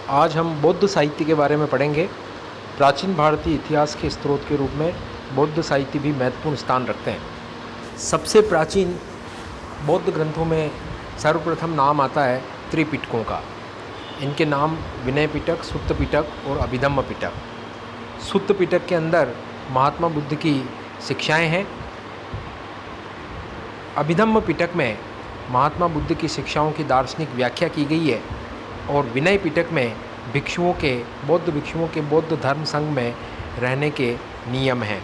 आज हम बौद्ध साहित्य के बारे में पढ़ेंगे। प्राचीन भारतीय इतिहास के स्रोत के रूप में बौद्ध साहित्य भी महत्वपूर्ण स्थान रखते हैं। सबसे प्राचीन बौद्ध ग्रंथों में सर्वप्रथम नाम आता है त्रिपिटकों का। इनके नाम विनय पिटक, सुत्त पिटक और अभिधम्म पिटक। सुत्त पिटक के अंदर महात्मा बुद्ध की शिक्षाएं हैं। अभिधम्म पिटक में महात्मा बुद्ध की शिक्षाओं की दार्शनिक व्याख्या की गई है और विनय पिटक में बौद्ध भिक्षुओं के बौद्ध धर्म संघ में रहने के नियम हैं।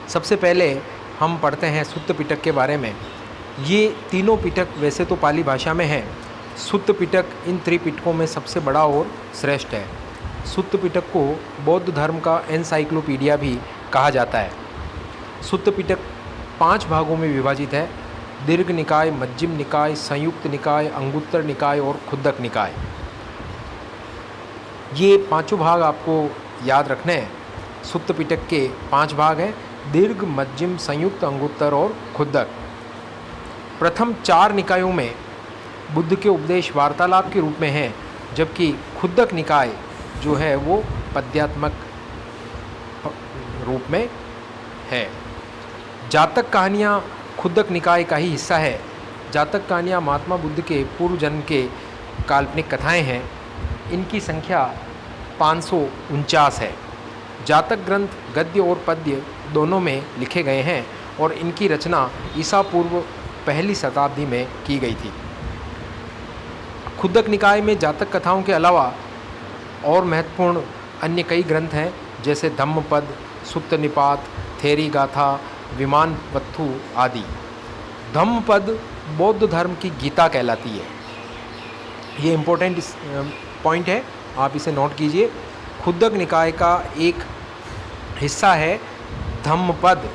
सबसे पहले हम पढ़ते हैं सुत्त पिटक के बारे में। ये तीनों पिटक वैसे तो पाली भाषा में हैं। सुत्त पिटक इन त्रिपिटकों में सबसे बड़ा और श्रेष्ठ है। सुत्त पिटक को बौद्ध धर्म का एनसाइक्लोपीडिया भी कहा जाता है। सुत्त पिटक 5 भागों में विभाजित है: दीर्घ निकाय, मध्यम निकाय, संयुक्त निकाय, अंगुत्तर निकाय और खुद्दक निकाय। ये पांचों भाग आपको याद रखने हैं। सुत्त पिटक के 5 भाग हैं: दीर्घ, मध्यम, संयुक्त, अंगुत्तर और खुद्दक। प्रथम 4 निकायों में बुद्ध के उपदेश वार्तालाप के रूप में हैं, जबकि खुद्दक निकाय जो है वो पद्यात्मक रूप में है। जातक कहानियाँ खुद्दक निकाय का ही हिस्सा है। जातक कहानियाँ महात्मा बुद्ध के पूर्व जन्म के काल्पनिक कथाएं हैं। इनकी संख्या 549 है। जातक ग्रंथ गद्य और पद्य दोनों में लिखे गए हैं और इनकी रचना ईसा पूर्व 1ली शताब्दी में की गई थी। खुद्दक निकाय में जातक कथाओं के अलावा और महत्वपूर्ण अन्य कई ग्रंथ हैं, जैसे धम्मपद, सुत्त निपात, थेरी गाथा, विमान वत्थु आदि। धम्मपद बौद्ध धर्म की गीता कहलाती है। ये इम्पोर्टेंट पॉइंट है, आप इसे नोट कीजिए। खुद्दक निकाय का एक हिस्सा है धम्मपद।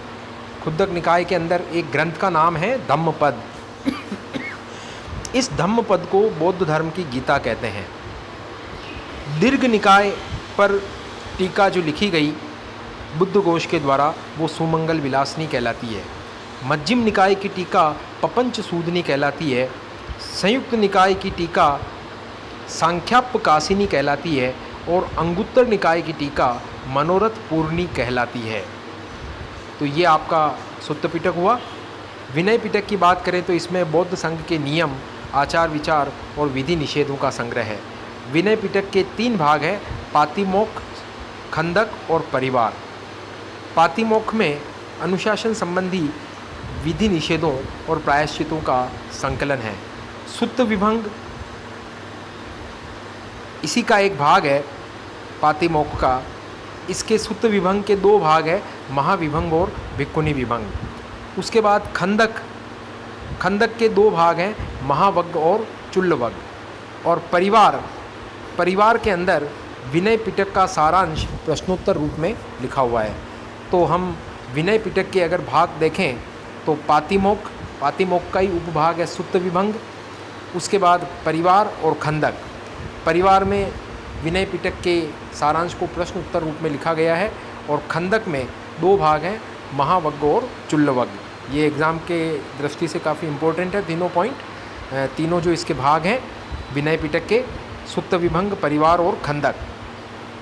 खुद्दक निकाय के अंदर एक ग्रंथ का नाम है धम्मपद। इस धम्मपद को बौद्ध धर्म की गीता कहते हैं। दीर्घ निकाय पर टीका जो लिखी गई बुद्ध घोष के द्वारा, वो सुमंगल विलासनी कहलाती है। मध्यम निकाय की टीका पपंच सूदनी कहलाती है। संयुक्त निकाय की टीका सांख्यापकासिनी कहलाती है और अंगुत्तर निकाय की टीका मनोरथ पूर्णी कहलाती है। तो ये आपका सुत्त पिटक हुआ। विनय पिटक की बात करें तो इसमें बौद्ध संघ के नियम, आचार विचार और विधि निषेधों का संग्रह है। विनय पिटक के 3 भाग हैं: पातिमोक्ष, खंदक और परिवार। पातिमोक्ष में अनुशासन संबंधी विधि निषेधों और प्रायश्चितों का संकलन है। सुत्त विभंग इसी का एक भाग है पातिमोक्ष का। इसके सुत्त विभंग के 2 भाग हैं, महाविभंग और भिक्खुनी विभंग। उसके बाद खंदक के 2 भाग हैं, महावग्ग और चुल्लवग्ग। और परिवार के अंदर विनय पिटक का सारांश प्रश्नोत्तर रूप में लिखा हुआ है। तो हम विनय पिटक के अगर भाग देखें तो पातिमोक्ष का ही उपभाग है सुत्त विभंग। उसके बाद परिवार और खंदक। परिवार में विनय पिटक के सारांश को प्रश्न उत्तर रूप में लिखा गया है और खंदक में 2 भाग हैं, महावग्ग और चुल्लवग्ग। ये एग्ज़ाम के दृष्टि से काफ़ी इम्पोर्टेंट है तीनों पॉइंट। तीनों जो इसके भाग हैं विनय पिटक के, सुत्त विभंग, परिवार और खंदक।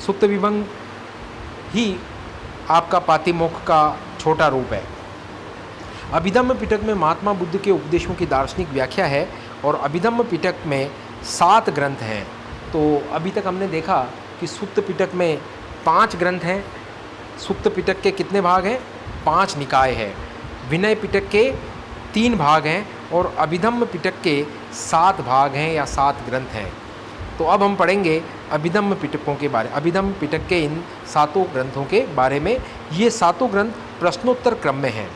सुत्त विभंग ही आपका पातिमोक्ष का छोटा रूप है। अभिधम्म पिटक में महात्मा बुद्ध के उपदेशों की दार्शनिक व्याख्या है और अभिधम्म पिटक में 7 ग्रंथ हैं। तो अभी तक हमने देखा कि सुत्त पिटक में 5 ग्रंथ हैं। सुत्त पिटक के कितने भाग हैं? 5 निकाय है। विनय पिटक के 3 भाग हैं और अभिधम्म पिटक के 7 भाग हैं या 7 ग्रंथ हैं। तो अब हम पढ़ेंगे अभिधम्म पिटकों के बारे, अभिधम्म पिटक के इन 7 ग्रंथों के बारे में। ये 7 ग्रंथ प्रश्नोत्तर क्रम में हैं।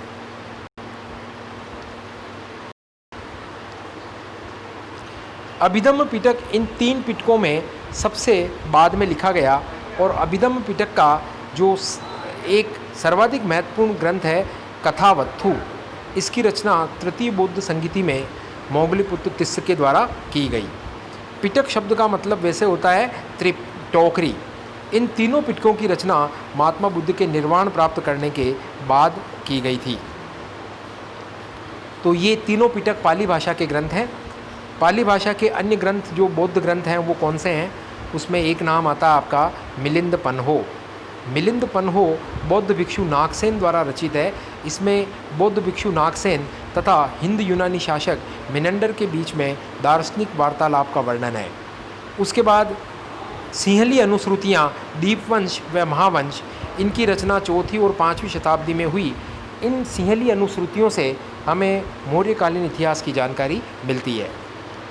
अभिधम्म पिटक इन 3 पिटकों में सबसे बाद में लिखा गया और अभिधम्म पिटक का जो एक सर्वाधिक महत्वपूर्ण ग्रंथ है कथावत्थु, इसकी रचना तृतीय बौद्ध संगीति में मोगलीपुत्र तिस्स के द्वारा की गई। पिटक शब्द का मतलब वैसे होता है टोकरी। इन तीनों पिटकों की रचना महात्मा बुद्ध के निर्वाण प्राप्त करने के बाद की गई थी। तो ये तीनों पिटक पाली भाषा के ग्रंथ हैं। पाली भाषा के अन्य ग्रंथ जो बौद्ध ग्रंथ हैं वो कौन से हैं? उसमें एक नाम आता है आपका मिलिंद पन्हो। मिलिंद पन्हो बौद्ध भिक्षु नागसेन द्वारा रचित है। इसमें बौद्ध भिक्षु नागसेन तथा हिंद यूनानी शासक मिनंडर के बीच में दार्शनिक वार्तालाप का वर्णन है। उसके बाद सिंहली अनुश्रुतियाँ, दीपवंश व महावंश, इनकी रचना 4वीं और 5वीं शताब्दी में हुई। इन सिंहली अनुश्रुतियों से हमें मौर्यकालीन इतिहास की जानकारी मिलती है।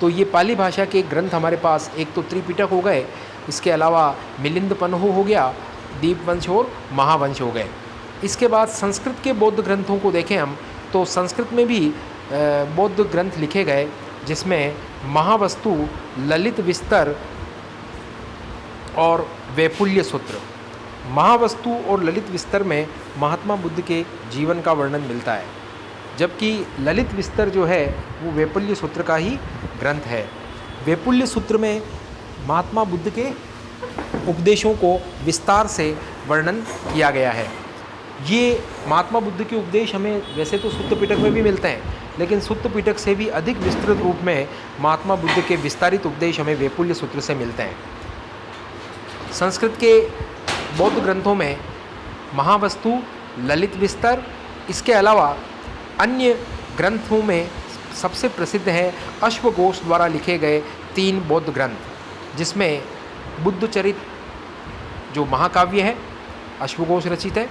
तो ये पाली भाषा के ग्रंथ हमारे पास एक तो त्रिपिटक हो गए, इसके अलावा मिलिंद पन्हो हो गया, दीपवंश और महावंश हो गए। इसके बाद संस्कृत के बौद्ध ग्रंथों को देखें हम, तो संस्कृत में भी बौद्ध ग्रंथ लिखे गए, जिसमें महावस्तु, ललित विस्तर और वैपुल्य सूत्र। महावस्तु और ललित विस्तर में महात्मा बुद्ध के जीवन का वर्णन मिलता है, जबकि ललित विस्तर जो है वो वैपुल्य सूत्र का ही ग्रंथ है। वैपुल्य सूत्र में महात्मा बुद्ध के उपदेशों को विस्तार से वर्णन किया गया है। ये महात्मा बुद्ध के उपदेश हमें वैसे तो सुत्त पिटक में भी मिलते हैं, लेकिन सुत्त पिटक से भी अधिक विस्तृत रूप में महात्मा बुद्ध के विस्तारित उपदेश हमें वैपुल्य सूत्र से मिलते हैं। संस्कृत के बौद्ध ग्रंथों में महावस्तु, ललित विस्तर, इसके अलावा अन्य ग्रंथों में सबसे प्रसिद्ध है अश्वघोष द्वारा लिखे गए 3 बौद्ध ग्रंथ, जिसमें बुद्ध चरित जो महाकाव्य है, अश्वघोष रचित है।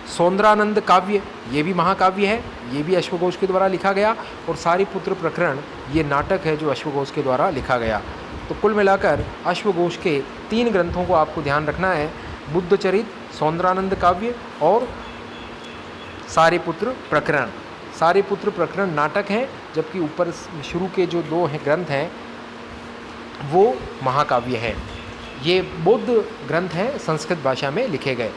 सौंदरानंद काव्य, ये भी महाकाव्य है, ये भी अश्वघोष के द्वारा लिखा गया। और सारीपुत्र प्रकरण, ये नाटक है जो अश्वघोष के द्वारा लिखा गया। तो कुल मिलाकर अश्वघोष के 3 ग्रंथों को आपको ध्यान रखना है, बुद्ध चरित, सौंदरानंद काव्य और सारीपुत्र प्रकरण। सारीपुत्र प्रकरण नाटक है, जबकि ऊपर शुरू के जो 2 ग्रंथ हैं वो महाकाव्य है। ये बौद्ध ग्रंथ हैं, संस्कृत भाषा में लिखे गए।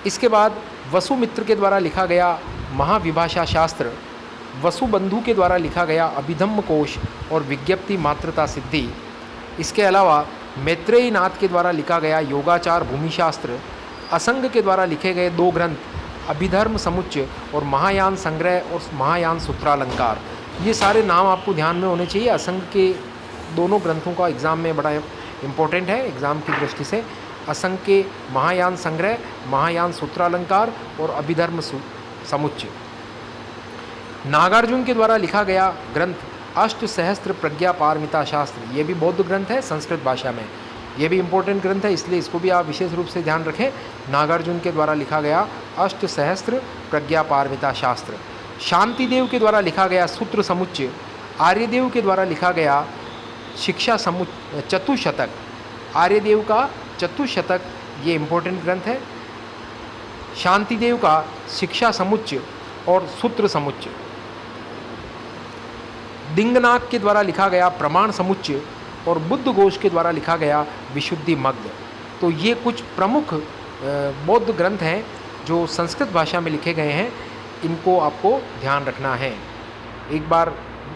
इसके बाद वसुमित्र के द्वारा लिखा गया महाविभाषा शास्त्र, वसुबंधु के द्वारा लिखा गया अभिधम्म कोश और विज्ञप्ति मात्रता सिद्धि। इसके अलावा मैत्रेयी नाथ के द्वारा लिखा गया योगाचार भूमिशास्त्र, असंग के द्वारा लिखे गए 2 ग्रंथ अभिधर्म समुच्चय और महायान संग्रह और महायान सूत्रालंकार। ये सारे नाम आपको ध्यान में होने चाहिए। असंग के दोनों ग्रंथों का एग्ज़ाम में बड़ा इम्पोर्टेंट है एग्ज़ाम की दृष्टि से। असंग के महायान संग्रह, महायान सूत्रालंकार और अभिधर्म समुच्चय। नागार्जुन के द्वारा लिखा गया ग्रंथ अष्ट सहस्त्र प्रज्ञा पारमिता शास्त्र, ये भी बौद्ध ग्रंथ है संस्कृत भाषा में। ये भी इम्पोर्टेंट ग्रंथ है, इसलिए इसको भी आप विशेष रूप से ध्यान रखें। नागार्जुन के द्वारा लिखा गया अष्ट सहस्त्र प्रज्ञा पारमिता शास्त्र। शांतिदेव के द्वारा लिखा गया सूत्र समुच्चय। आर्यदेव के द्वारा लिखा गया शिक्षा चतुशतक। आर्यदेव का चतुशतक ये इम्पोर्टेंट ग्रंथ है। शांतिदेव का शिक्षा समुच्चय और सूत्र समुच्चय। दिंगनाग के द्वारा लिखा गया प्रमाण समुच्चय और बुद्ध घोष के द्वारा लिखा गया विशुद्धि मग्ध। तो ये कुछ प्रमुख बौद्ध ग्रंथ हैं जो संस्कृत भाषा में लिखे गए हैं, इनको आपको ध्यान रखना है। एक बार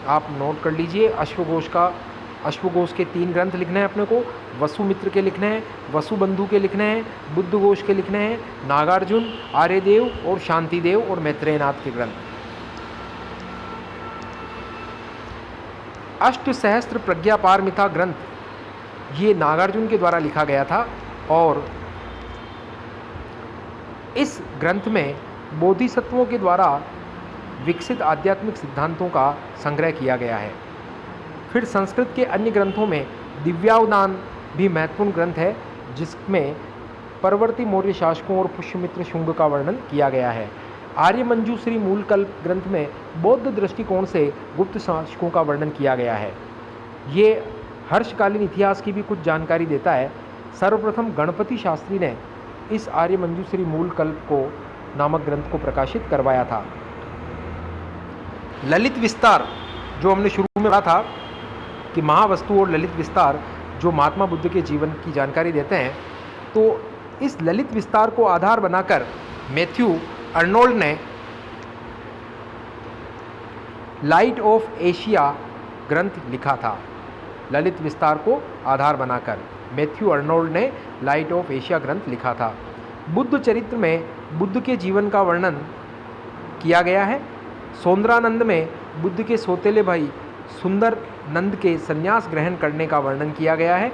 आप नोट कर लीजिए, अश्वघोष के 3 ग्रंथ लिखने हैं अपने को। वसुमित्र के लिखने हैं, वसुबंधु के लिखने हैं, बुद्ध घोष के लिखने हैं, नागार्जुन, आर्यदेव और शांतिदेव और मैत्रेयनाथ के ग्रंथ। अष्ट सहस्त्र प्रज्ञा पारमिता ग्रंथ ये नागार्जुन के द्वारा लिखा गया था और इस ग्रंथ में बोधिसत्वों के द्वारा विकसित आध्यात्मिक सिद्धांतों का संग्रह किया गया है। फिर संस्कृत के अन्य ग्रंथों में दिव्यावदान भी महत्वपूर्ण ग्रंथ है, जिसमें परवर्ती मौर्य शासकों और पुष्यमित्र शुंग का वर्णन किया गया है। आर्यमंजूश्री मूलकल्प ग्रंथ में बौद्ध दृष्टिकोण से गुप्त शासकों का वर्णन किया गया है। ये हर्षकालीन इतिहास की भी कुछ जानकारी देता है। सर्वप्रथम गणपति शास्त्री ने इस आर्यमंजूश्री मूलकल्प को नामक ग्रंथ को प्रकाशित करवाया था। ललित विस्तार जो हमने शुरू में कहा था कि महावस्तु और ललित विस्तार जो महात्मा बुद्ध के जीवन की जानकारी देते हैं, तो इस ललित विस्तार को आधार बनाकर मैथ्यू अर्नोल्ड ने लाइट ऑफ एशिया ग्रंथ लिखा था। ललित विस्तार को आधार बनाकर मैथ्यू अर्नोल्ड ने लाइट ऑफ एशिया ग्रंथ लिखा था। बुद्ध चरित्र में बुद्ध के जीवन का वर्णन किया गया है। सौंदरानंद में बुद्ध के सौतेले भाई सुंदर नंद के संन्यास ग्रहण करने का वर्णन किया गया है।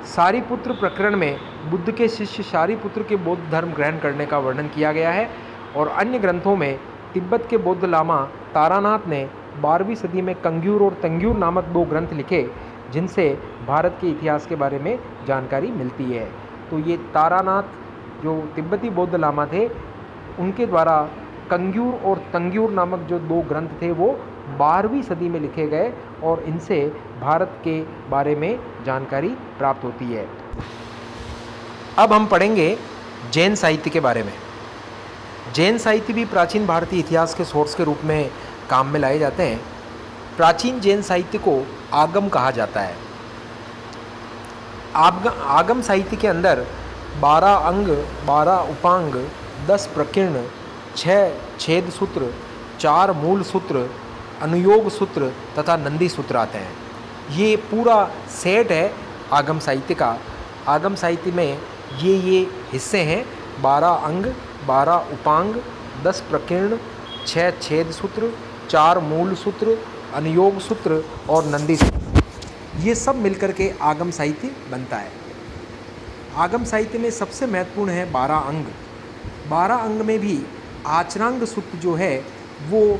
सारिपुत्र प्रकरण में बुद्ध के शिष्य सारिपुत्र के बौद्ध धर्म ग्रहण करने का वर्णन किया गया है। और अन्य ग्रंथों में तिब्बत के बौद्ध लामा तारानाथ ने 12वीं सदी में कंग्यूर और तंग्यूर नामक 2 ग्रंथ लिखे, जिनसे भारत के इतिहास के बारे में जानकारी मिलती है। तो ये तारानाथ जो तिब्बती बौद्ध लामा थे, उनके द्वारा कंग्यूर और तंग्यूर नामक जो 2 ग्रंथ थे वो 12वीं सदी में लिखे गए और इनसे भारत के बारे में जानकारी प्राप्त होती है। अब हम पढ़ेंगे जैन साहित्य के बारे में। जैन साहित्य भी प्राचीन भारतीय इतिहास के सोर्स के रूप में काम में लाए जाते हैं। प्राचीन जैन साहित्य को आगम कहा जाता है। आगम साहित्य के अंदर 12 अंग, 12 उपांग, 10 प्रकीर्ण, 6 छेद सूत्र, 4 मूल सूत्र, अनुयोग सूत्र तथा नंदी सूत्र आते हैं। ये पूरा सेट है आगम साहित्य का। आगम साहित्य में ये हिस्से हैं: 12 अंग, 12 उपांग, 10 प्रकीर्ण, 6 छेद सूत्र, 4 मूल सूत्र, अनुयोग सूत्र और नंदी सूत्र। ये सब मिलकर के आगम साहित्य बनता है। आगम साहित्य में सबसे महत्वपूर्ण है 12 अंग। 12 अंग में भी आचरांग सूक्त जो है वो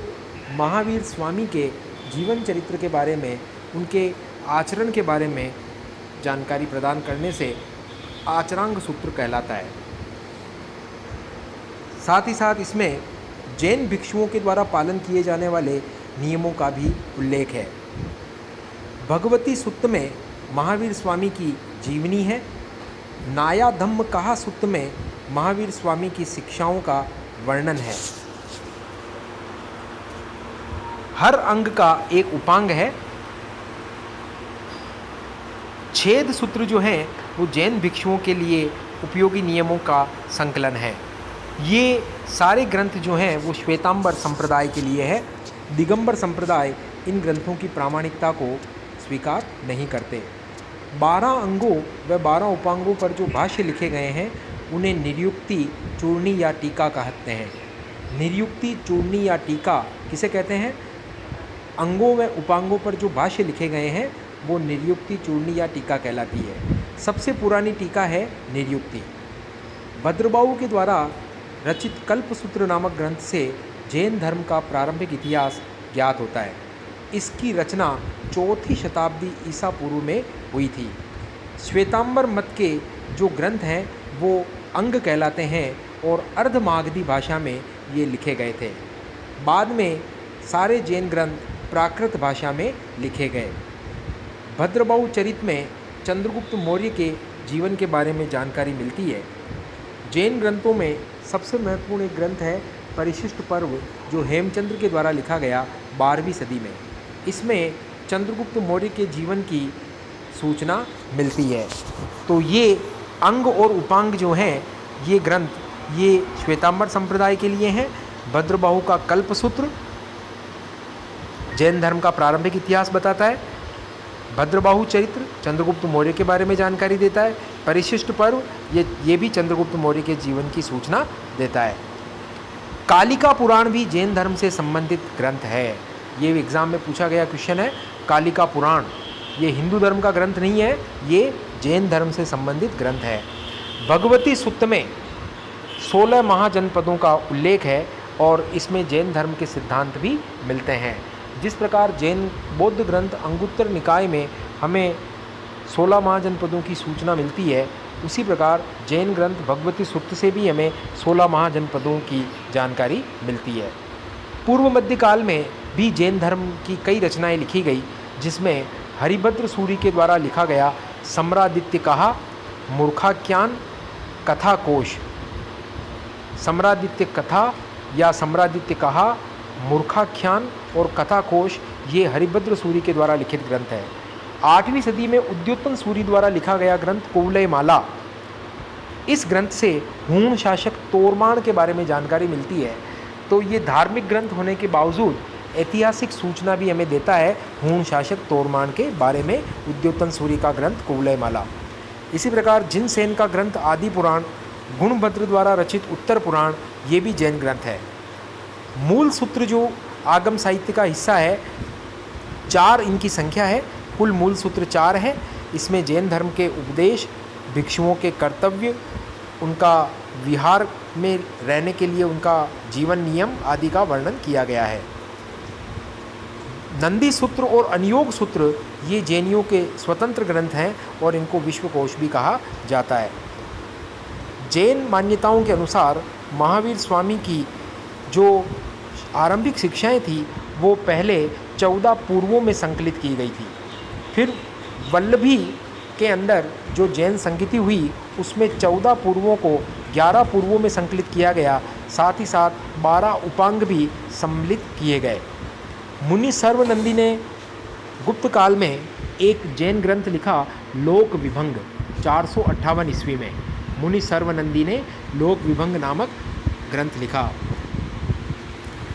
महावीर स्वामी के जीवन चरित्र के बारे में, उनके आचरण के बारे में जानकारी प्रदान करने से आचरांग सूत्र कहलाता है। साथ ही साथ इसमें जैन भिक्षुओं के द्वारा पालन किए जाने वाले नियमों का भी उल्लेख है। भगवती सूक्त में महावीर स्वामी की जीवनी है। नाया धम्म कहा सूक्त में महावीर स्वामी की शिक्षाओं का वर्णन है। हर अंग का एक उपांग है। छेद सूत्र जो है वो जैन भिक्षुओं के लिए उपयोगी नियमों का संकलन है। ये सारे ग्रंथ जो हैं वो श्वेतांबर संप्रदाय के लिए है। दिगंबर संप्रदाय इन ग्रंथों की प्रामाणिकता को स्वीकार नहीं करते। 12 अंगों व 12 उपांगों पर जो भाष्य लिखे गए हैं उन्हें निर्युक्ति, चूर्णी या टीका कहते हैं। निर्युक्ति, चूर्णी या टीका किसे कहते हैं? अंगों व उपांगों पर जो भाष्य लिखे गए हैं वो निर्युक्ति, चूर्णी या टीका कहलाती है। सबसे पुरानी टीका है निर्युक्ति। भद्रबाहु के द्वारा रचित कल्पसूत्र नामक ग्रंथ से जैन धर्म का प्रारंभिक इतिहास ज्ञात होता है। इसकी रचना 4वीं शताब्दी ईसा पूर्व में हुई थी। श्वेतांबर मत के जो ग्रंथ हैं वो अंग कहलाते हैं और अर्धमागधी भाषा में ये लिखे गए थे। बाद में सारे जैन ग्रंथ प्राकृत भाषा में लिखे गए। भद्रबाहु चरित में चंद्रगुप्त मौर्य के जीवन के बारे में जानकारी मिलती है। जैन ग्रंथों में सबसे महत्वपूर्ण एक ग्रंथ है परिशिष्ट पर्व, जो हेमचंद्र के द्वारा लिखा गया 12वीं सदी में। इसमें चंद्रगुप्त मौर्य के जीवन की सूचना मिलती है। तो ये अंग और उपांग जो हैं ये ग्रंथ ये श्वेतांबर संप्रदाय के लिए हैं। भद्रबाहु का कल्पसूत्र जैन धर्म का प्रारंभिक इतिहास बताता है। भद्रबाहु चरित्र चंद्रगुप्त मौर्य के बारे में जानकारी देता है। परिशिष्ट पर्व ये भी चंद्रगुप्त मौर्य के जीवन की सूचना देता है। कालिका पुराण भी जैन धर्म से संबंधित ग्रंथ है। ये एग्जाम में पूछा गया क्वेश्चन है। कालिका पुराण ये हिंदू धर्म का ग्रंथ नहीं है, ये जैन धर्म से संबंधित ग्रंथ है। भगवती सूक्त में 16 महाजनपदों का उल्लेख है और इसमें जैन धर्म के सिद्धांत भी मिलते हैं। जिस प्रकार जैन बौद्ध ग्रंथ अंगुत्तर निकाय में हमें 16 महाजनपदों की सूचना मिलती है, उसी प्रकार जैन ग्रंथ भगवती सूक्त से भी हमें 16 महाजनपदों की जानकारी मिलती है। पूर्व मध्यकाल में भी जैन धर्म की कई रचनाएं लिखी गई, जिसमें हरिभद्र सूरि के द्वारा लिखा गया सम्रादित्य कहा, मूर्खाख्यान, कथा कोश। सम्रादित्य कथा या सम्रादित्य कहा, मूर्खाख्यान और कथा कोश ये हरिभद्र सूरि के द्वारा लिखित ग्रंथ है। 8वीं सदी में उद्योतन सूरि द्वारा लिखा गया ग्रंथ कुवलय माला, इस ग्रंथ से हूण शासक तोरमाण के बारे में जानकारी मिलती है। तो ये धार्मिक ग्रंथ होने के बावजूद ऐतिहासिक सूचना भी हमें देता है हूण शासक तोरमाण के बारे में उद्योतन सूरि का ग्रंथ कुवलय माला। इसी प्रकार जिनसेन का ग्रंथ आदि पुराण, गुणभद्र द्वारा रचित उत्तर पुराण ये भी जैन ग्रंथ है। मूल सूत्र जो आगम साहित्य का हिस्सा है, 4 इनकी संख्या है। कुल मूल सूत्र 4 है। इसमें जैन धर्म के उपदेश, भिक्षुओं के कर्तव्य, उनका विहार में रहने के लिए उनका जीवन नियम आदि का वर्णन किया गया है। नंदी सूत्र और अनियोग सूत्र ये जैनियों के स्वतंत्र ग्रंथ हैं और इनको विश्वकोश भी कहा जाता है। जैन मान्यताओं के अनुसार महावीर स्वामी की जो आरंभिक शिक्षाएं थी वो पहले 14 पूर्वों में संकलित की गई थी। फिर वल्लभी के अंदर जो जैन संगीति हुई उसमें 14 पूर्वों को 11 पूर्वों में संकलित किया गया। साथ ही साथ 12 उपांग भी सम्मिलित किए गए। मुनि सर्वनंदी ने गुप्त काल में एक जैन ग्रंथ लिखा, लोक विभंग, 458 ईस्वी में मुनि सर्वनंदी ने लोक विभंग नामक ग्रंथ लिखा।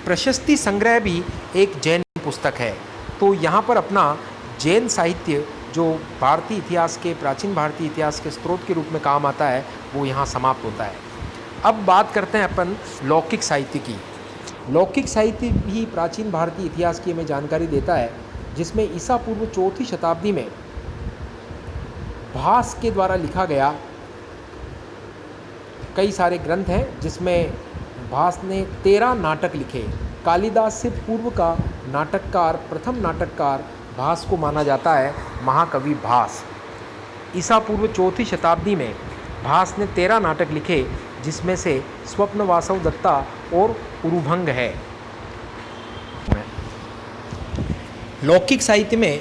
प्रशस्ति संग्रह भी एक जैन पुस्तक है। तो यहाँ पर अपना जैन साहित्य जो भारतीय इतिहास के, प्राचीन भारतीय इतिहास के स्रोत के रूप में काम आता है वो यहाँ समाप्त होता है। अब बात करते हैं अपन लौकिक साहित्य की। लौकिक साहित्य भी प्राचीन भारतीय इतिहास की हमें जानकारी देता है, जिसमें ईसा पूर्व 4वीं शताब्दी में भास के द्वारा लिखा गया कई सारे ग्रंथ हैं, जिसमें भास ने 13 नाटक लिखे। कालिदास से पूर्व का नाटककार, प्रथम नाटककार भास को माना जाता है, महाकवि भास। ईसा पूर्व 4वीं शताब्दी में भास ने 13 नाटक लिखे, जिसमें से स्वप्न वासव दत्ता और उरुभंग है। लौकिक साहित्य में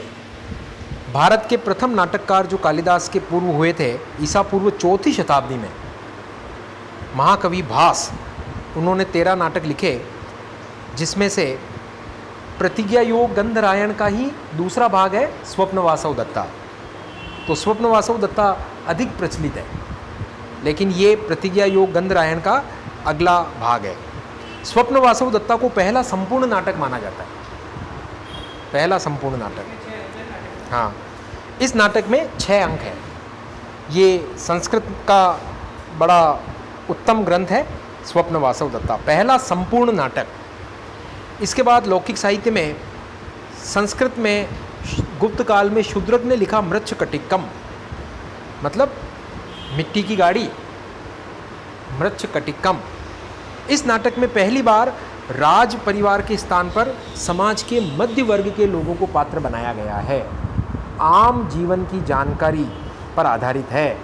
भारत के प्रथम नाटककार जो कालिदास के पूर्व हुए थे, ईसा पूर्व 4वीं शताब्दी में महाकवि भास, उन्होंने 13 नाटक लिखे, जिसमें से प्रतिज्ञा योग गंधरायण का ही दूसरा भाग है स्वप्न वासव दत्ता। तो स्वप्न वासव दत्ता अधिक प्रचलित है, लेकिन ये प्रतिज्ञा योग गंधरायण का अगला भाग है। स्वप्न वासव दत्ता को पहला संपूर्ण नाटक माना जाता है, पहला संपूर्ण नाटक। हाँ, इस नाटक में 6 अंक हैं। ये संस्कृत का बड़ा उत्तम ग्रंथ है स्वप्न वासव दत्ता, पहला संपूर्ण नाटक। इसके बाद लौकिक साहित्य में संस्कृत में गुप्त काल में शूद्रक ने लिखा मृच्छकटिकम, मतलब मिट्टी की गाड़ी, मृच्छकटिकम। इस नाटक में पहली बार राज परिवार के स्थान पर समाज के मध्य वर्ग के लोगों को पात्र बनाया गया है। आम जीवन की जानकारी पर आधारित है।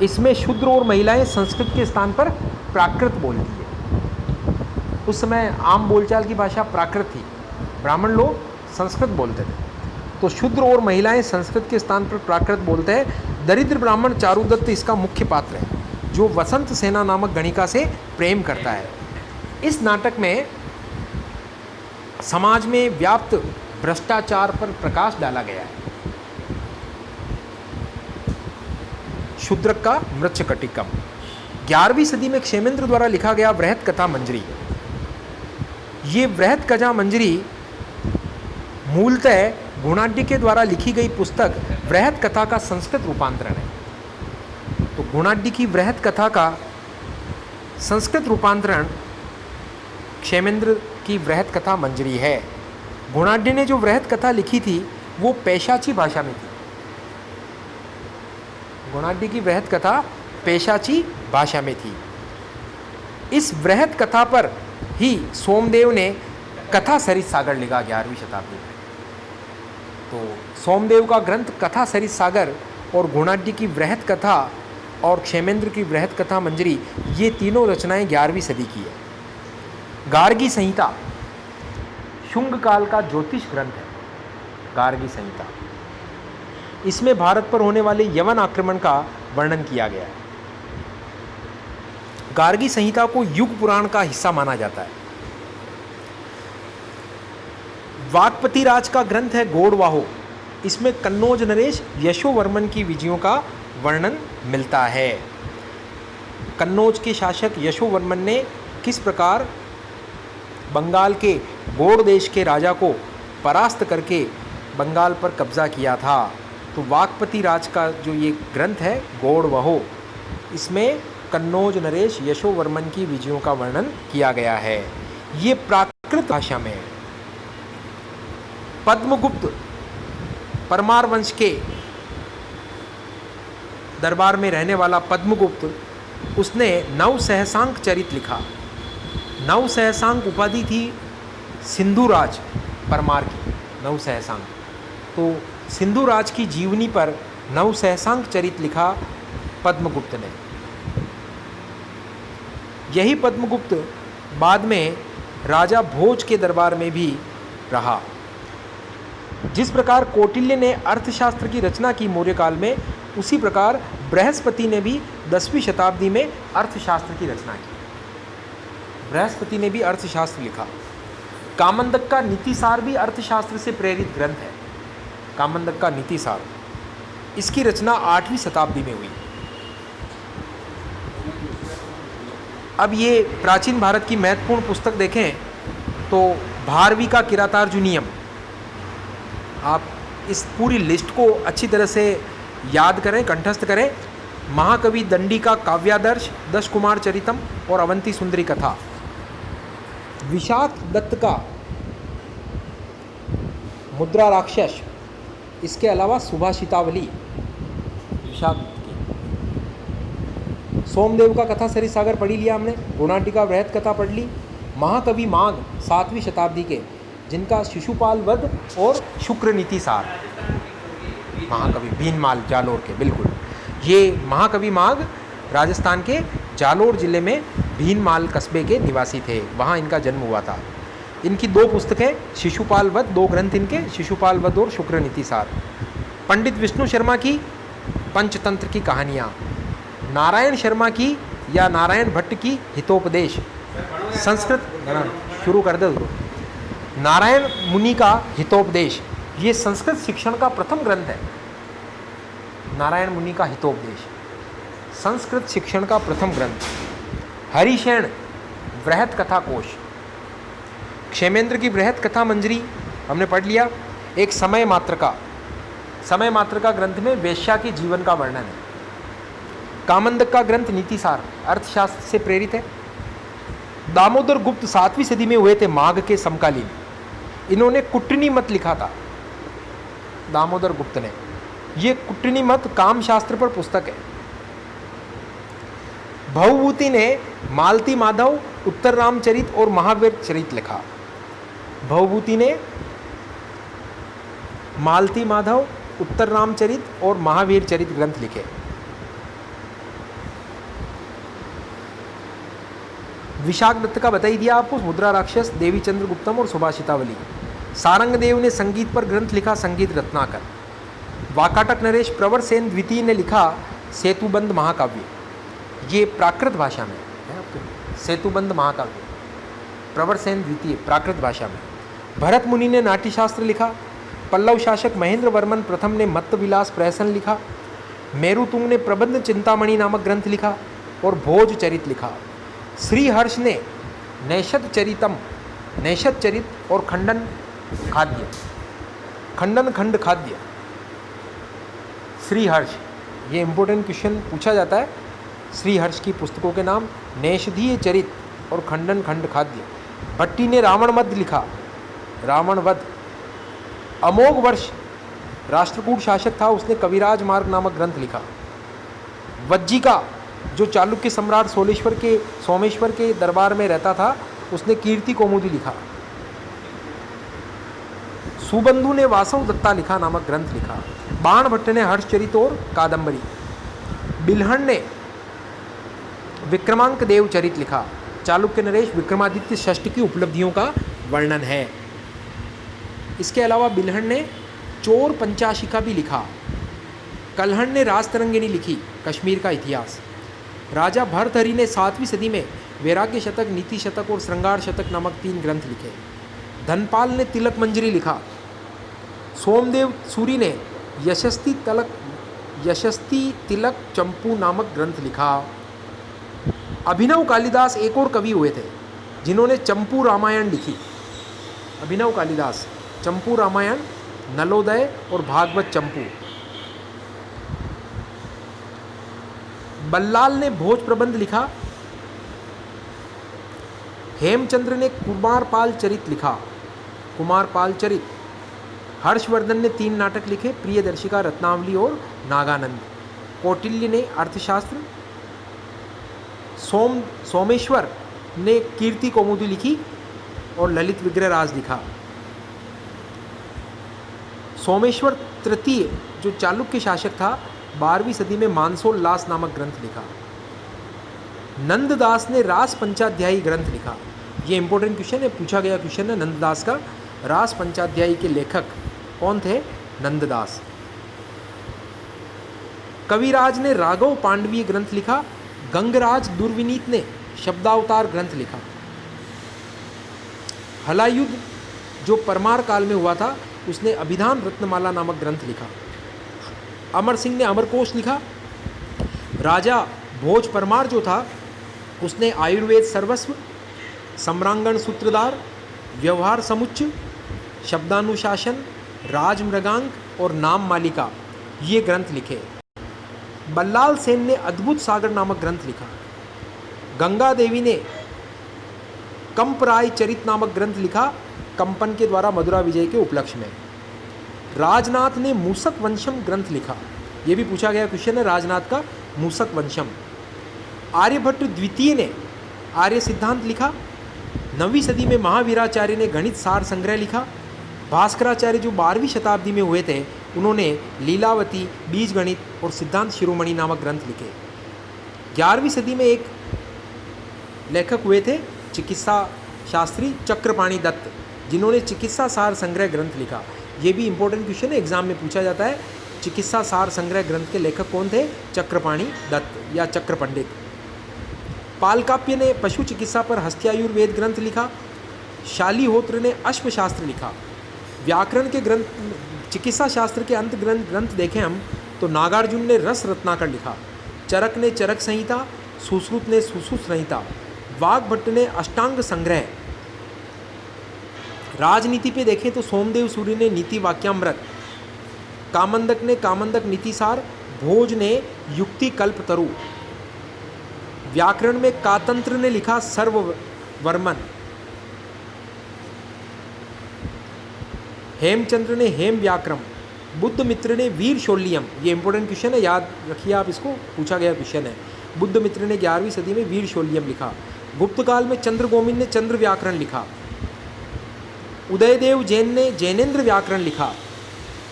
इसमें शूद्र और महिलाएं संस्कृत के स्थान पर प्राकृत बोलती है। उस समय आम बोलचाल की भाषा प्राकृत थी, ब्राह्मण लोग संस्कृत बोलते थे। तो शूद्र और महिलाएं संस्कृत के स्थान पर प्राकृत बोलते हैं। दरिद्र ब्राह्मण चारुदत्त इसका मुख्य पात्र है, जो वसंत सेना नामक गणिका से प्रेम करता है। इस नाटक में समाज में व्याप्त भ्रष्टाचार पर प्रकाश डाला गया है। शूद्रक का मृच्छकटिकम 11वीं सदी में क्षेमेंद्र द्वारा लिखा गया वृहत कथा मंजरी। ये वृहत कथा मंजरी मूलतः गुणाढ्य के द्वारा लिखी गई पुस्तक वृहत कथा का संस्कृत रूपांतरण है। तो गुणाढ्य की वृहत कथा का संस्कृत रूपांतरण क्षेमेंद्र की वृहत कथा मंजरी है। गुणाढ्य ने जो वृहत कथा लिखी थी वो पैशाची भाषा में थी। गुणाढ्य की वृहत कथा पैशाची भाषा में थी। इस वृहत कथा पर ही सोमदेव ने कथा सरित सागर लिखा 11वीं शताब्दी में। तो सोमदेव का ग्रंथ कथा सरित सागर और गुणाढ्य की वृहत कथा और क्षेमेंद्र की वृहत कथा मंजरी, ये तीनों रचनाएं 11वीं सदी की है। गार्गी संहिता शुंग काल का ज्योतिष ग्रंथ है। गार्गी संहिता, इसमें भारत पर होने वाले यवन आक्रमण का वर्णन किया गया है। गार्गी संहिता को युग पुराण का हिस्सा माना जाता है। वाकपति राज का ग्रंथ है गौड़वाहो। इसमें कन्नौज नरेश यशोवर्मन की विजयों का वर्णन मिलता है। कन्नौज के शासक यशोवर्मन ने किस प्रकार बंगाल के गौड़ देश के राजा को परास्त करके बंगाल पर कब्जा किया था। तो वाकपति राज का जो ये ग्रंथ है गौड़वाहो, इसमें कन्नौज नरेश यशोवर्मन की विजयों का वर्णन किया गया है। ये प्राकृत भाषा में है। पद्मगुप्त परमार वंश के दरबार में रहने वाला पद्मगुप्त, उसने नव सहसांक चरित लिखा। नव सहसांक उपाधि थी सिंधुराज परमार की, नव सहसांक। तो सिंधुराज की जीवनी पर नव सहसांक चरित लिखा पद्मगुप्त ने। यही पद्मगुप्त बाद में राजा भोज के दरबार में भी रहा। जिस प्रकार कौटिल्य ने अर्थशास्त्र की रचना की मौर्य काल में, उसी प्रकार बृहस्पति ने भी 10वीं शताब्दी में अर्थशास्त्र की रचना की। बृहस्पति ने भी अर्थशास्त्र लिखा। कामंदक का नीतिसार भी अर्थशास्त्र से प्रेरित ग्रंथ है। कामंदक का नीतिसार, इसकी रचना 8वीं शताब्दी में हुई। अब ये प्राचीन भारत की महत्वपूर्ण पुस्तक देखें तो भारवी का किरातार्जुनीयम, आप इस पूरी लिस्ट को अच्छी तरह से याद करें, कंठस्थ करें। महाकवि दंडी का काव्यादर्श, 10 कुमार चरितम और अवंती सुंदरी कथा। विशाख दत्त का मुद्रा राक्षस, इसके अलावा सुभाषितावली विशाख दत्त की। सोमदेव का कथा सरिसागर पढ़ी लिया हमने। गुणाटिका बृहत कथा पढ़ ली। महाकवि माघ 7वीं शताब्दी के, जिनका शिशुपाल वध और शुक्र नीति सार। महाकवि भीनमाल जालोर के, बिल्कुल ये महाकवि माघ राजस्थान के जालोर जिले में भीनमाल कस्बे के निवासी थे, वहाँ इनका जन्म हुआ था। इनकी 2 पुस्तकें, शिशुपाल वध, 2 ग्रंथ इनके, शिशुपाल वध और शुक्र नीति सार। पंडित विष्णु शर्मा की पंचतंत्र की कहानियाँ, नारायण शर्मा की या नारायण भट्ट की हितोपदेश, संस्कृत शुरू कर दो। नारायण मुनि का हितोपदेश, ये संस्कृत शिक्षण का प्रथम ग्रंथ है। नारायण मुनि का हितोपदेश संस्कृत शिक्षण का प्रथम ग्रंथ। हरिशैन बृहत कथा कोश, क्षेमेंद्र की बृहत कथा मंजरी हमने पढ़ लिया। एक समय मात्र का ग्रंथ में वेश्या के जीवन का वर्णन है। कामंदक का ग्रंथ नीतिसार अर्थशास्त्र से प्रेरित है। दामोदर गुप्त 7वीं सदी में हुए थे, माघ के समकालीन। इन्होंने कुट्टनी मत लिखा था, दामोदर गुप्त ने। ये कुट्टनी मत काम शास्त्र पर पुस्तक है। भवभूति ने मालती माधव, उत्तर रामचरित और महावीर चरित लिखा। भवभूति ने मालती माधव, उत्तर रामचरित और महावीर चरित ग्रंथ लिखे। विशाख दत्त का बता ही दिया आपको, मुद्रा राक्षस, देवी चंद्रगुप्तम और सुभाषितावली। सारंगदेव ने संगीत पर ग्रंथ लिखा, संगीत रत्नाकर। वाकाटक नरेश प्रवर सेन द्वितीय ने लिखा सेतुबंध महाकाव्य, ये प्राकृत भाषा में है आपके। सेतुबंध महाकाव्य प्रवर सेन द्वितीय, प्राकृत भाषा में। भरत मुनि ने नाट्यशास्त्र लिखा। पल्लव शासक महेंद्र वर्मन प्रथम ने मत्तविलास प्रहसन लिखा। मेरुतुंग ने प्रबंध चिंतामणि नामक ग्रंथ लिखा और भोज चरित लिखा। श्रीहर्ष ने नैषद चरित और खंडन खंड खाद्य। श्रीहर्ष, ये इंपॉर्टेंट क्वेश्चन पूछा जाता है। श्रीहर्ष की पुस्तकों के नाम नैषधीय चरित और खंडन खंड खाद्य। भट्टी ने रावण वध लिखा, रावण वध। अमोघ वर्ष राष्ट्रकूट शासक था, उसने कविराज मार्ग नामक ग्रंथ लिखा। वज्जिका, जो चालुक्य सम्राट सोमेश्वर के दरबार में रहता था, उसने कीर्ति कौमुदी लिखा। सुबंधु ने वासव दत्ता लिखा नामक ग्रंथ लिखा। बाण भट्ट ने हर्षचरित और कादंबरी। बिल्हण ने विक्रमांक देव चरित लिखा। चालुक्य नरेश विक्रमादित्य षष्ठ की उपलब्धियों का वर्णन है। इसके अलावा बिल्हण ने चोर पंचाशिका भी लिखा। कल्हण ने राजतरंगिणी लिखी, कश्मीर का इतिहास। राजा भर्तहरि ने 7वीं सदी में वैराग्य शतक, नीति शतक और श्रृंगार शतक नामक 3 ग्रंथ लिखे। धनपाल ने तिलक मंजरी लिखा। सोमदेव सूरी ने यशस्ती तिलक चंपू नामक ग्रंथ लिखा। अभिनव कालिदास एक और कवि हुए थे जिन्होंने चंपू रामायण लिखी। अभिनव कालिदास, चंपू रामायण, नलोदय और भागवत चंपू। बल्लाल ने भोज प्रबंध लिखा। हेमचंद्र ने कुमारपाल चरित लिखा, कुमारपाल चरित। हर्षवर्धन ने 3 नाटक लिखे, प्रियदर्शिका, रत्नावली और नागानंद। कौटिल्य ने अर्थशास्त्र, सोमेश्वर ने कीर्ति कौमुदी लिखी और ललित विग्रह राज लिखा। सोमेश्वर तृतीय जो चालुक्य शासक था 12वीं सदी में मानसोल्लास नामक ग्रंथ लिखा। नंददास ने रास पंचाध्यायी ग्रंथ लिखा। ये इंपॉर्टेंट क्वेश्चन है, पूछा गया क्वेश्चन है नंददास का। रास पंचाध्यायी के लेखक कौन थे? नंददास। कविराज ने राघव पांडवीय ग्रंथ लिखा। गंगराज दुर्विनीत ने शब्दावतार ग्रंथ लिखा। हलायुद्ध जो परमार काल में हुआ था उसने अभिधान रत्नमाला नामक ग्रंथ लिखा। अमर सिंह ने अमरकोश लिखा। राजा भोज परमार जो था उसने आयुर्वेद सर्वस्व, सम्रांगण सूत्रधार, व्यवहार समुच्च, शब्दानुशासन, राजमृगांक और नाम मालिका ये ग्रंथ लिखे। बल्लाल सेन ने अद्भुत सागर नामक ग्रंथ लिखा। गंगा देवी ने कंपराय चरित नामक ग्रंथ लिखा कंपन के द्वारा मदुरा विजय के उपलक्ष्य में। राजनाथ ने मूसक वंशम ग्रंथ लिखा। ये भी पूछा गया क्वेश्चन है राजनाथ का, मूसक वंशम। आर्यभट्ट द्वितीय ने आर्य सिद्धांत लिखा। 9वीं सदी में महावीराचार्य ने गणित सार संग्रह लिखा। भास्कराचार्य जो 12वीं शताब्दी में हुए थे उन्होंने लीलावती, बीज गणित और सिद्धांत शिरोमणि नामक ग्रंथ लिखे। 11वीं सदी में एक लेखक हुए थे चिकित्सा शास्त्री चक्रपाणी दत्त, जिन्होंने चिकित्सा सार संग्रह ग्रंथ लिखा। ये भी इंपॉर्टेंट क्वेश्चन है, एग्जाम में पूछा जाता है। चिकित्सा सार संग्रह ग्रंथ के लेखक कौन थे? चक्रपाणी दत्त या चक्र पंडित। पालकाप्य ने पशु चिकित्सा पर हस्त्यायुर्वेद ग्रंथ लिखा। शालीहोत्र ने अश्वशास्त्र लिखा। व्याकरण के ग्रंथ, चिकित्सा शास्त्र के अंत ग्रंथ देखें हम तो नागार्जुन ने रस रत्नाकर लिखा। चरक ने चरक संहिता, सुश्रुत ने सुश्रुत संहिता, वाग्भट्ट ने अष्टांग संग्रह। राजनीति पे देखें तो सोमदेव सूरी ने नीति वाक्यामृत, कामंदक ने कामंदक नीतिसार, भोज ने युक्ति कल्पतरु। व्याकरण में कातंत्र ने लिखा सर्ववर्मन। हेमचंद्र ने हेम व्याक्रम। बुद्ध मित्र ने वीर शोल्यम। ये इंपॉर्टेंट क्वेश्चन है, याद रखिए आप इसको, पूछा गया क्वेश्चन है। बुद्ध मित्र ने 11वीं सदी में वीर शोल्यम लिखा। गुप्त काल में चंद्र गोविंद ने चंद्र व्याकरण लिखा। उदयदेव जैन ने जैनेन्द्र व्याकरण लिखा।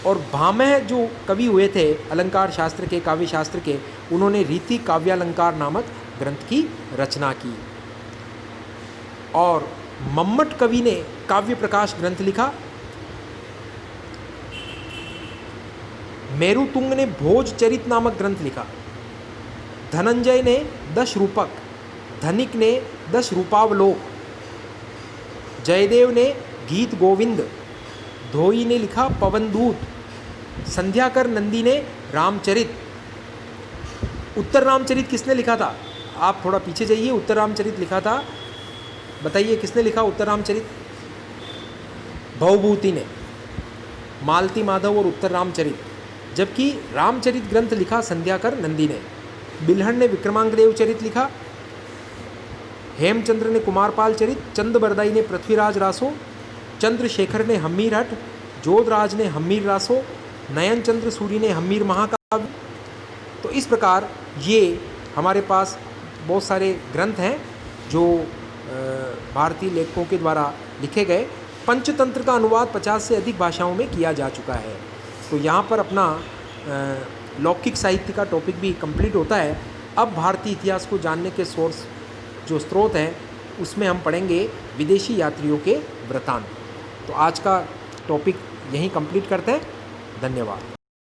और भामह जो कवि हुए थे अलंकार शास्त्र के, काव्य शास्त्र के, उन्होंने रीति काव्यालंकार नामक ग्रंथ की रचना की। और मम्मट कवि ने काव्य प्रकाश ग्रंथ लिखा। मेरुतुंग ने भोज चरित नामक ग्रंथ लिखा। धनंजय ने 10 रूपक, धनिक ने 10 रूपावलोक, जयदेव ने गीत गोविंद, धोई ने लिखा पवनदूत, संध्याकर नंदी ने रामचरित। उत्तर रामचरित किसने लिखा था? आप थोड़ा पीछे जाइए, उत्तर रामचरित लिखा था, बताइए किसने लिखा उत्तर रामचरित? भवभूति ने, मालती माधव और उत्तर रामचरित। जबकि रामचरित ग्रंथ लिखा संध्याकर नंदी ने। बिल्हण ने विक्रमांगदेव चरित लिखा। हेमचंद्र ने कुमारपाल चरित, चंद्रबरदाई ने पृथ्वीराज रासो, चंद्रशेखर ने हम्मीर हट, जोधराज ने हम्मीर रासो, नयन चंद्र सूरी ने हम्मीर महाकाव्य। तो इस प्रकार ये हमारे पास बहुत सारे ग्रंथ हैं जो भारतीय लेखकों के द्वारा लिखे गए। पंचतंत्र का अनुवाद 50 से अधिक भाषाओं में किया जा चुका है। तो यहाँ पर अपना लौकिक साहित्य का टॉपिक भी कंप्लीट होता है। अब भारतीय इतिहास को जानने के सोर्स जो स्रोत हैं उसमें हम पढ़ेंगे विदेशी यात्रियों के वृतांत। तो आज का टॉपिक यहीं कंप्लीट करते हैं। धन्यवाद।